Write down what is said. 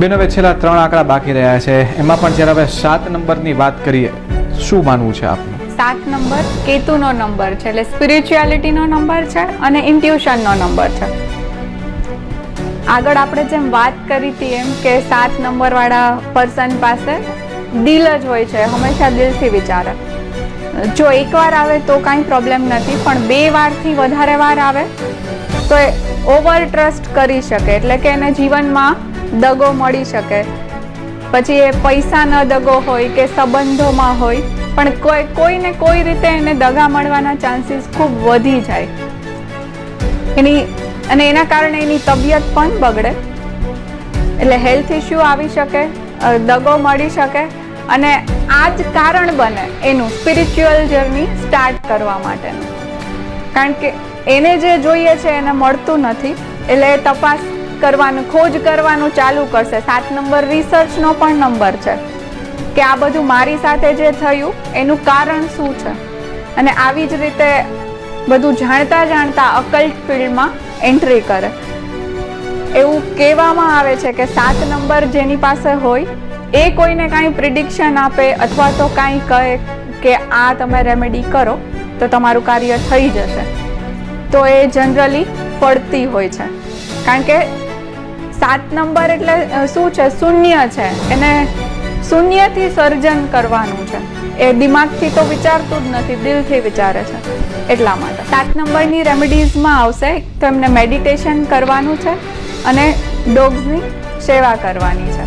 બેનો હવે છેલ્લા 3 આંકડા બાકી રહ્યા છે, એમાં પણ જ્યારે હવે 7 નંબરની વાત કરીએ, શું માનવું છે આપનું? 7 નંબર કેતુનો નંબર છે, એટલે સ્પિરિચ્યુઆલિટીનો નંબર છે અને ઇન્ટ્યુશનનો નંબર છે. આગળ આપણે જેમ વાત કરી હતી એમ કે 7 નંબરવાળા પર્સન પાસે દિલ જ હોય છે, હંમેશા દિલથી વિચારે. જો એકવાર આવે તો કાંઈ પ્રોબ્લેમ નથી, પણ 2 વારથી વધારે વાર આવે તો એ ઓવર ટ્રસ્ટ કરી શકે, એટલે કે એને જીવનમાં દગો મળી શકે. પછી એ પૈસાનો દગો હોય કે સંબંધોમાં હોય, પણ કોઈને કોઈ રીતે એને દગા મળવાના ચાન્સીસ ખૂબ વધી જાય અને એના કારણે એની તબિયત પણ બગડે, એટલે હેલ્થ ઇશ્યુ આવી શકે, દગો મળી શકે, અને આ જ કારણ બને એનું સ્પિરિચ્યુઅલ જર્ની સ્ટાર્ટ કરવા માટેનું. કારણ કે એને જે જોઈએ છે એને મળતું નથી, એટલે એ તપાસ કરવાનું, ખોજ કરવાનું ચાલુ કરશે. 7 નંબર રિસર્ચનો પણ નંબર છે કે આ બધું મારી સાથે જે થયું એનું કારણ શું છે, અને આવી જ રીતે બધું જાણતા જાણતા અકલ્ટ ફિલ્ડમાં એન્ટ્રી કરે. એવું કહેવામાં આવે છે કે 7 નંબર જેની પાસે હોય એ કોઈને કાંઈ પ્રિડિક્શન આપે અથવા તો કાંઈ કહે કે આ તમે રેમેડી કરો તો તમારું કાર્ય થઈ જશે, તો એ જનરલી પડતી હોય છે. કારણ કે 7 નંબર એટલે શું છે? શૂન્ય છે, એને શૂન્યથી સર્જન કરવાનું છે. એ દિમાગથી તો વિચારતું જ નથી, દિલથી વિચારે છે. એટલા માટે 7 નંબરની રેમેડીઝમાં આવશે તો એમને મેડિટેશન કરવાનું છે અને ડોગ્સની સેવા કરવાની છે.